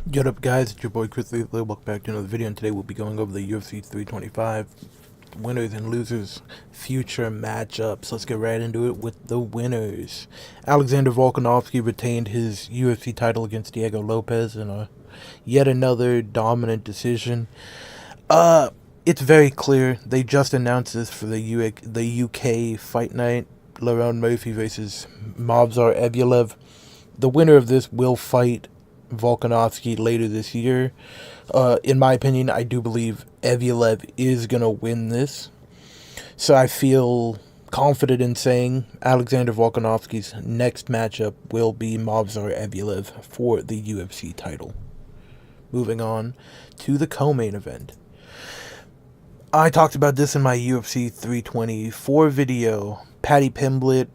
What up, guys? It's your boy Chris Lee. Welcome back to another video, and today we'll be going over the UFC 325 winners and losers future matchups. Let's get right into it with the winners. Alexander Volkanovski retained his UFC title against Diego Lopez in a yet another dominant decision. It's very clear. They just announced this for the UK fight night. Lerone Murphy versus Movsar Evloev. The winner of this will fight Volkanovski later this year. In my opinion, I do believe Evloev is going to win this. So I feel confident in saying Alexander Volkanovski's next matchup will be Movsar Evloev for the UFC title. Moving on to the co-main event. I talked about this in my UFC 324 video. Paddy Pimblett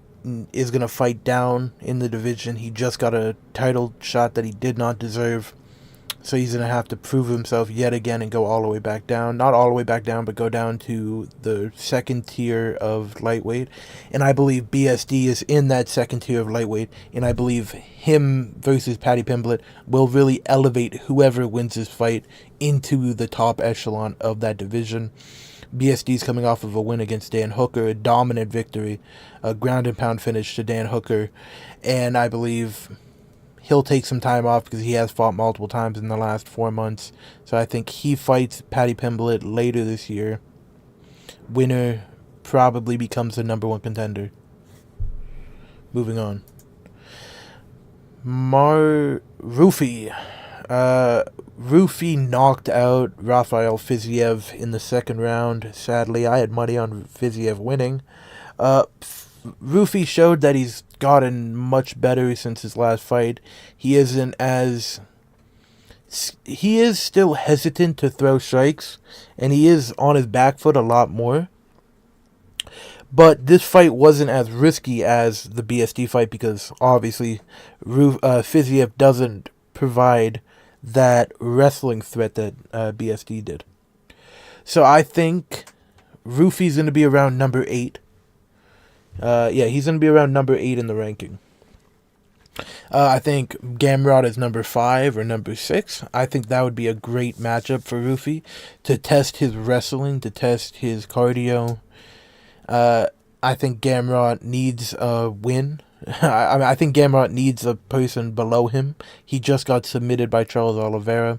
is going to fight down in the division. He just got a title shot that he did not deserve. So he's going to have to prove himself yet again and go all the way back down. Not all the way back down, but go down to the second tier of lightweight. And I believe BSD is in that second tier of lightweight. And I believe him versus Paddy Pimblett will really elevate whoever wins this fight into the top echelon of that division. BSD's coming off of a win against Dan Hooker, a dominant victory, a ground and pound finish to Dan Hooker, and I believe he'll take some time off because he has fought multiple times in the last 4 months. So I think he fights Paddy Pimblett later this year. Winner probably becomes the number one contender. Moving on. Rufi. Rufi knocked out Rafael Fiziev in the second round. Sadly, I had money on Fiziev winning. Rufi showed that he's gotten much better since his last fight. He is still hesitant to throw strikes, and he is on his back foot a lot more. But this fight wasn't as risky as the BSD fight because obviously Fiziev doesn't provide that wrestling threat that BSD did. So I think Rufi's going to be around number 8. He's going to be around number 8 in the ranking. I think Gamrot is number 5 or number 6. I think that would be a great matchup for Rufi to test his wrestling, to test his cardio. I think Gamrot needs a win. I think Gamrot needs a person below him. He just got submitted by Charles Oliveira.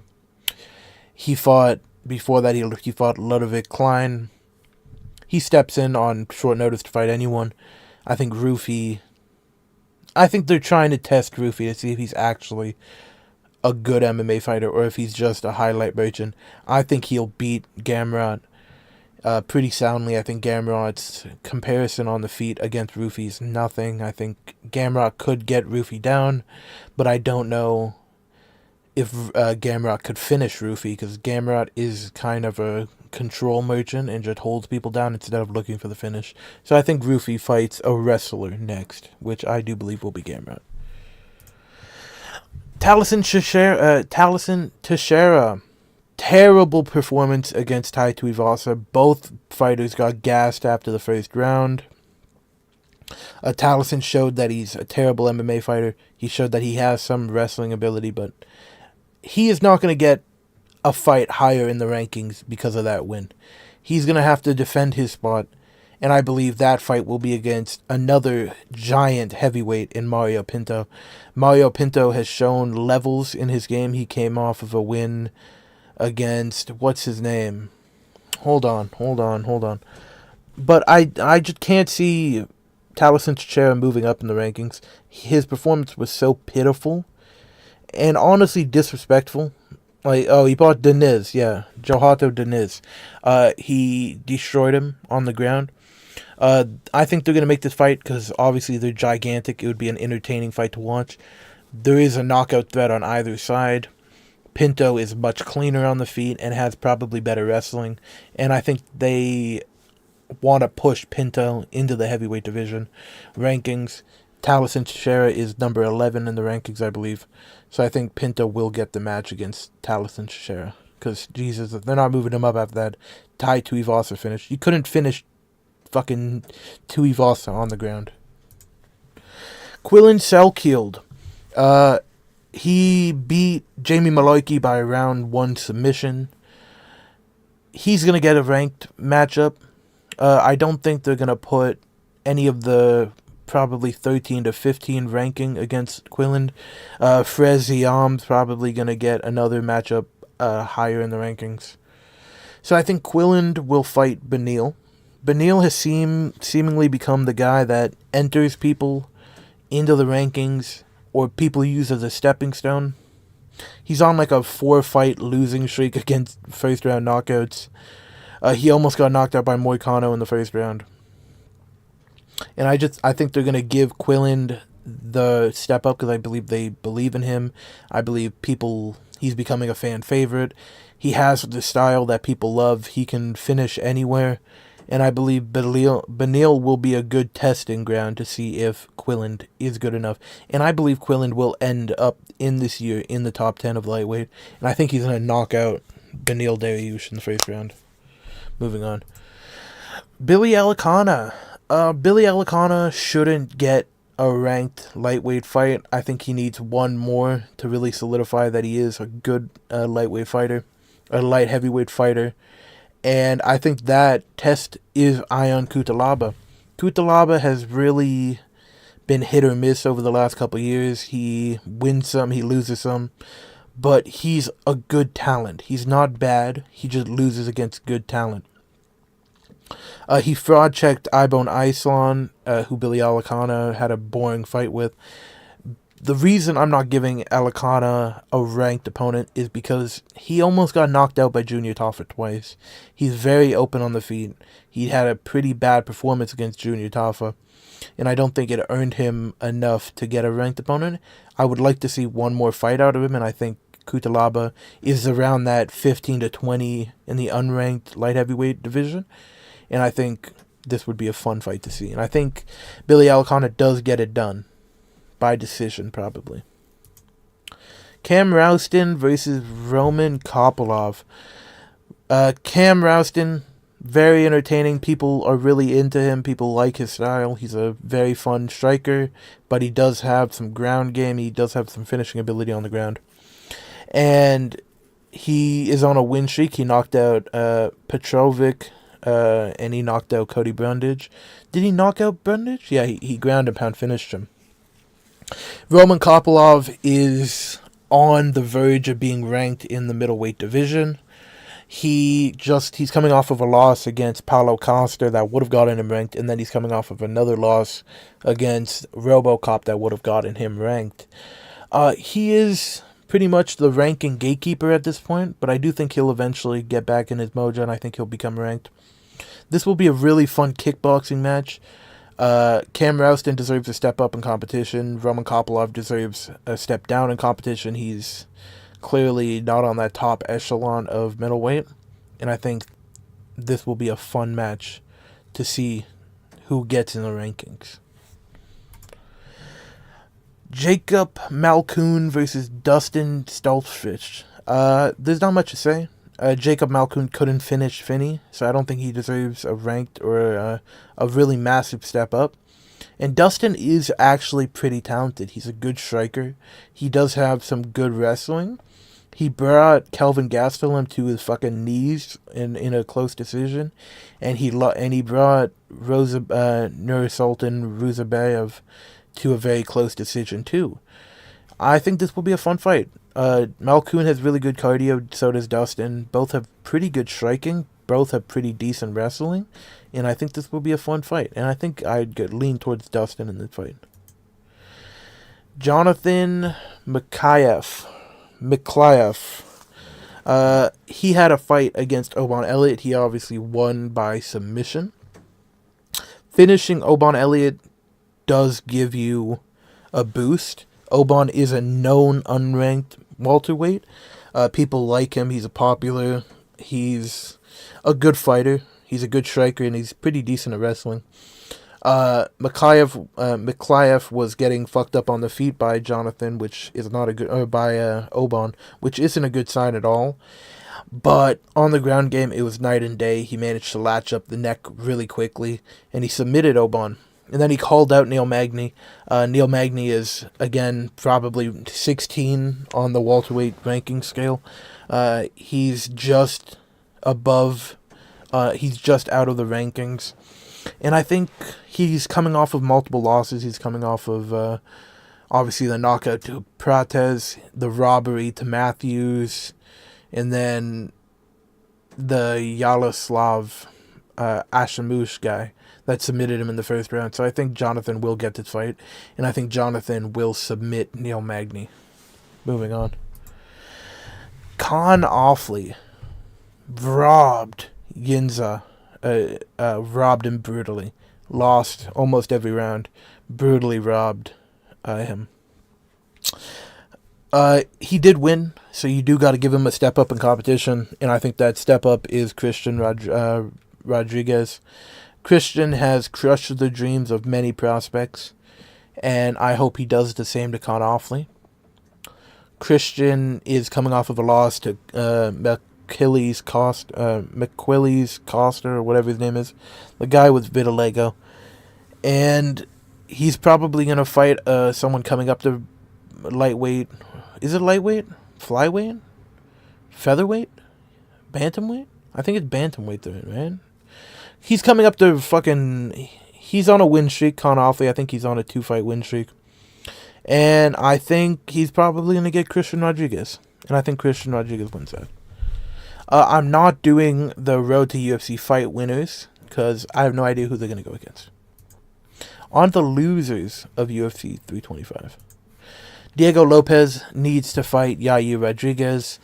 Before that, he fought Ludovic Klein. He steps in on short notice to fight anyone. I think they're trying to test Rufi to see if he's actually a good MMA fighter or if he's just a highlight merchant. I think he'll beat Gamrot pretty soundly. I think Gamrot's comparison on the feet against Rufi is nothing. I think Gamrot could get Rufi down, but I don't know if Gamrot could finish Rufi because Gamrot is kind of a control merchant and just holds people down instead of looking for the finish. So I think Rufi fights a wrestler next, which I do believe will be Gamrot. Talison Teixeira. Terrible performance against Tai Tuivasa. Both fighters got gassed after the first round. Talison showed that he's a terrible MMA fighter. He showed that he has some wrestling ability, but he is not going to get a fight higher in the rankings because of that win. He's going to have to defend his spot, and I believe that fight will be against another giant heavyweight in Mario Pinto. Mario Pinto has shown levels in his game. He came off of a win against, what's his name? Hold on. But I just can't see Talison Teixeira moving up in the rankings. His performance was so pitiful and honestly disrespectful. He bought Deniz, Johato Deniz. He destroyed him on the ground. I think they're going to make this fight because obviously they're gigantic. It would be an entertaining fight to watch. There is a knockout threat on either side. Pinto is much cleaner on the feet and has probably better wrestling. And I think they want to push Pinto into the heavyweight division rankings. Talison Teixeira is number 11 in the rankings, I believe. So I think Pinto will get the match against Talison Teixeira. Because, Jesus, they're not moving him up after that Tai Tuivasa finish. You couldn't finish fucking Tuivasa on the ground. Quillen Selkield. He beat Jamie Malloy by round 1 submission. He's going to get a ranked matchup. I don't think they're going to put any of the probably 13 to 15 ranking against Quilland. Freziam's probably going to get another matchup higher in the rankings. So I think Quilland will fight Beneil. Beneil has seemingly become the guy that enters people into the rankings, or people use as a stepping stone. He's on like a 4-fight losing streak against first round knockouts. He almost got knocked out by Moicano in the first round. And I think they're going to give Quilland the step up because I believe they believe in him. I believe he's becoming a fan favorite. He has the style that people love. He can finish anywhere. And I believe Beneil will be a good testing ground to see if Quilland is good enough. And I believe Quilland will end up in this year in the top 10 of lightweight. And I think he's going to knock out Beneil Dariush in the first round. Moving on. Billy Alicana. Billy Alicana shouldn't get a ranked lightweight fight. I think he needs one more to really solidify that he is a good lightweight fighter. A light heavyweight fighter. And I think that test is Ion Cutelaba. Cutelaba has really been hit or miss over the last couple of years. He wins some, he loses some. But he's a good talent. He's not bad. He just loses against good talent. He fraud-checked Ibon Islon, who Billy Alicana had a boring fight with. The reason I'm not giving Alicana a ranked opponent is because he almost got knocked out by Junior Taffa twice. He's very open on the feet. He had a pretty bad performance against Junior Taffa, and I don't think it earned him enough to get a ranked opponent. I would like to see one more fight out of him, and I think Cutelaba is around that 15 to 20 in the unranked light heavyweight division, and I think this would be a fun fight to see. And I think Billy Alicana does get it done. By decision, probably. Cam Rouston versus Roman Kopylov. Cam Rouston, very entertaining. People are really into him. People like his style. He's a very fun striker, but he does have some ground game. He does have some finishing ability on the ground. And he is on a win streak. He knocked out Petrovic, and he knocked out Cody Brundage. Did he knock out Brundage? Yeah, he ground and pound finished him. Roman Kopylov is on the verge of being ranked in the middleweight division. He's coming off of a loss against Paulo Costa that would have gotten him ranked, and then he's coming off of another loss against RoboCop that would have gotten him ranked. He is pretty much the ranking gatekeeper at this point, but I do think he'll eventually get back in his mojo, and I think he'll become ranked. This will be a really fun kickboxing match. Cam Rouston deserves a step up in competition. Roman Kopylov deserves a step down in competition. He's clearly not on that top echelon of middleweight, and I think this will be a fun match to see who gets in the rankings. Jacob Malkoun versus Dustin Stoltzfus. There's not much to say. Jacob Malkoun couldn't finish Finney, so I don't think he deserves a ranked or a really massive step up. And Dustin is actually pretty talented. He's a good striker. He does have some good wrestling. He brought Kelvin Gastelum to his fucking knees in a close decision, and he brought Nursultan Ruzabayev to a very close decision too. I think this will be a fun fight. Malkoun has really good cardio, so does Dustin. Both have pretty good striking. Both have pretty decent wrestling. And I think this will be a fun fight. And I think I'd lean towards Dustin in this fight. Jonathan Mikhaev. He had a fight against Oban Elliott. He obviously won by submission. Finishing Oban Elliott does give you a boost. Oban is a known unranked welterweight. People like him. He's he's a good fighter. He's a good striker, and he's pretty decent at wrestling. Mikhaev was getting fucked up on the feet by Jonathan, which is not a good, or by Oban, which isn't a good sign at all. But on the ground game, it was night and day. He managed to latch up the neck really quickly, and he submitted Oban. And then he called out Neil Magny. Neil Magny is, again, probably 16 on the welterweight ranking scale. He's just above, he's just out of the rankings. And I think he's coming off of multiple losses. He's coming off of, obviously, the knockout to Prates, the robbery to Matthews, and then the Yaroslav Ashamush guy that submitted him in the first round. So I think Jonathan will get this fight, and I think Jonathan will submit Neil Magny. Moving on. Con Offley robbed Yinza, robbed him brutally. Lost almost every round. Brutally robbed him. He did win, so you do got to give him a step up in competition, and I think that step up is Christian Rodriguez. Christian has crushed the dreams of many prospects, and I hope he does the same to Con Offley. Christian is coming off of a loss to McQuilly's Costa, or whatever his name is, the guy with vitiligo, and he's probably going to fight someone coming up to lightweight. Is it lightweight? Flyweight? Featherweight? Bantamweight? I think it's bantamweight, right? He's coming up to he's on a win streak, Con Offley. I think he's on a 2-fight win streak. And I think he's probably going to get Christian Rodriguez. And I think Christian Rodriguez wins that. I'm not doing the Road to UFC fight winners, because I have no idea who they're going to go against. On the losers of UFC 325. Diego Lopez needs to fight Yair Rodriguez.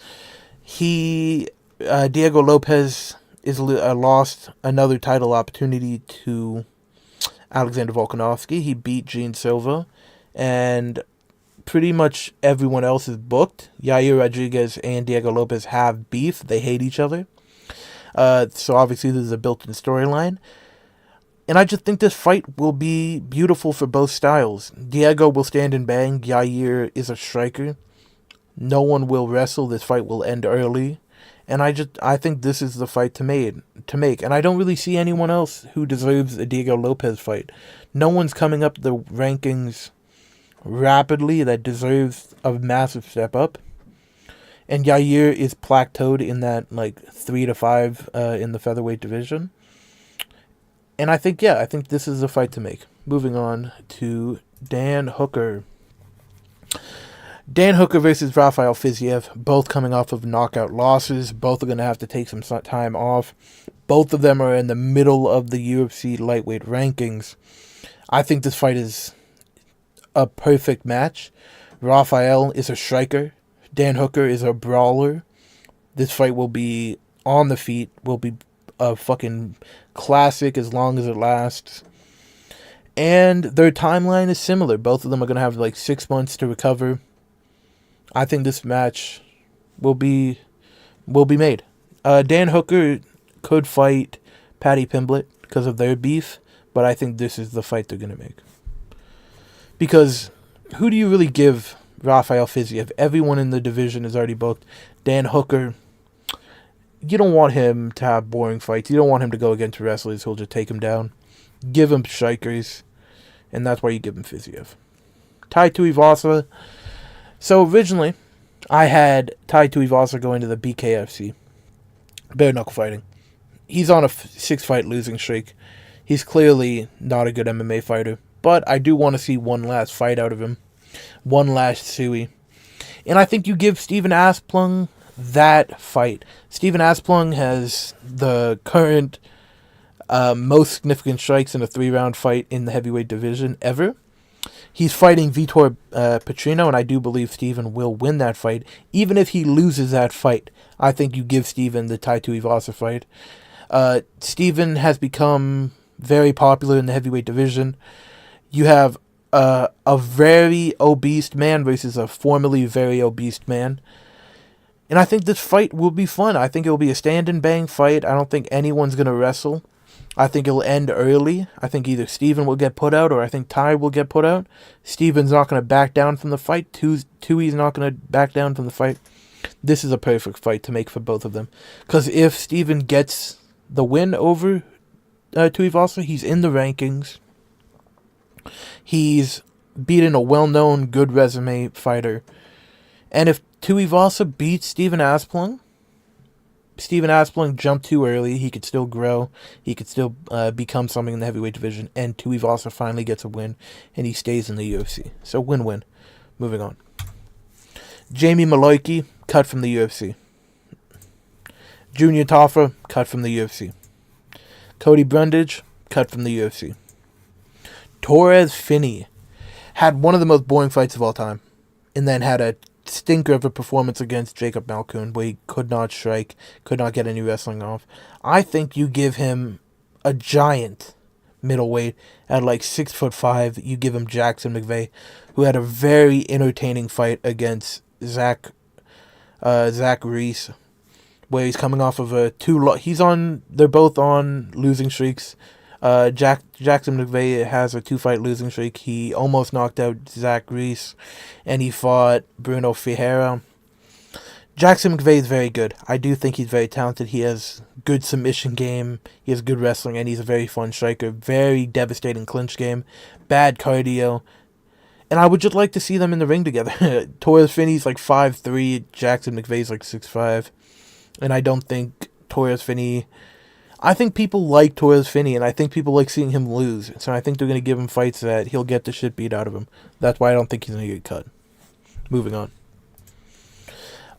Diego Lopez is lost another title opportunity to Alexander Volkanovski. He beat Gene Silva, and pretty much everyone else is booked. Yair Rodriguez and Diego Lopez have beef. They hate each other. So obviously there's a built-in storyline. And I just think this fight will be beautiful for both styles. Diego will stand and bang. Yair is a striker. No one will wrestle. This fight will end early. And I think this is the fight to make. And I don't really see anyone else who deserves a Diego Lopez fight. No one's coming up the rankings rapidly that deserves a massive step up. And Yair is plateaued in that 3 to 5 in the featherweight division. And I think this is a fight to make. Moving on to Dan Hooker. Dan Hooker versus Rafael Fiziev, both coming off of knockout losses. Both are going to have to take some time off. Both of them are in the middle of the UFC lightweight rankings. I think this fight is a perfect match. Rafael is a striker. Dan Hooker is a brawler. This fight will be on the feet, will be a fucking classic as long as it lasts. And their timeline is similar. Both of them are going to have 6 months to recover. I think this match will be made. Dan Hooker could fight Paddy Pimblett because of their beef, but I think this is the fight they're going to make. Because who do you really give Rafael Fiziev? Everyone in the division is already booked. Dan Hooker, you don't want him to have boring fights. You don't want him to go against wrestlers who'll just take him down. Give him strikers, and that's why you give him Fiziev. Tai Tuivasa. So originally, I had Tai Tuivasa going to the BKFC, bare knuckle fighting. He's on a 6-fight losing streak. He's clearly not a good MMA fighter, but I do want to see one last fight out of him, one last suey. And I think you give Stephen Asplund that fight. Stephen Asplund has the current most significant strikes in a 3-round fight in the heavyweight division ever. He's fighting Vitor Petrino, and I do believe Stephen will win that fight. Even if he loses that fight, I think you give Stephen the Tai Tuivasa fight. Stephen has become very popular in the heavyweight division. You have a very obese man versus a formerly very obese man. And I think this fight will be fun. I think it will be a stand and bang fight. I don't think anyone's going to wrestle. I think it'll end early. I think either Steven will get put out or I think Ty will get put out. Steven's not going to back down from the fight. Tui's not going to back down from the fight. This is a perfect fight to make for both of them. Because if Steven gets the win over Tuivasa, he's in the rankings. He's beaten a well-known, good resume fighter. And if Tuivasa beats Stephen Aspling jumped too early. He could still grow. He could still become something in the heavyweight division. And Tuivasa finally gets a win, and he stays in the UFC. So win-win. Moving on. Jamie Maloiki, cut from the UFC. Junior Taffa, cut from the UFC. Cody Brundage, cut from the UFC. Torres Finney had one of the most boring fights of all time, and then had a stinker of a performance against Jacob Malkoun, where he could not strike, could not get any wrestling off. I think you give him a giant middleweight at like 6'5". You give him Jackson McVeigh, who had a very entertaining fight against Zach Reese, where he's coming off of they're both on losing streaks. Jackson McVeigh has a 2-fight losing streak. He almost knocked out Zach Reese, and he fought Bruno Ferreira. Jackson McVeigh is very good. I do think he's very talented. He has good submission game. He has good wrestling, and he's a very fun striker. Very devastating clinch game. Bad cardio. And I would just like to see them in the ring together. Torres Finney's like 5'3". Jackson McVeigh's like 6'5". And I don't think I think people like Torres Finney, and I think people like seeing him lose. So I think they're going to give him fights that he'll get the shit beat out of him. That's why I don't think he's going to get cut. Moving on.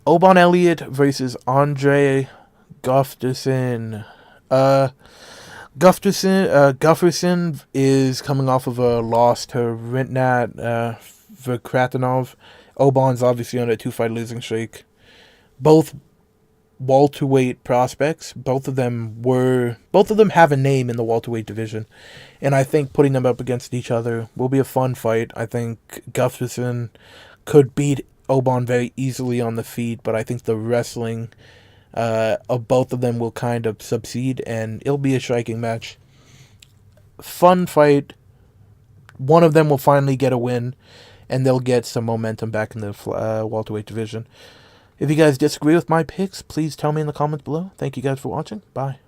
Obon Elliott versus Andre Gustafsson. Gustafsson is coming off of a loss to Rinat Verkratanov. Obon's obviously on a 2-fight losing streak. Both welterweight prospects. Both of them have a name in the welterweight division, and I think putting them up against each other will be a fun fight. I think Gustafsson could beat Obon very easily on the feet, but I think the wrestling of both of them will kind of succeed, and it'll be a striking match. Fun fight. One of them will finally get a win, and they'll get some momentum back in the welterweight division. If you guys disagree with my picks, please tell me in the comments below. Thank you guys for watching. Bye.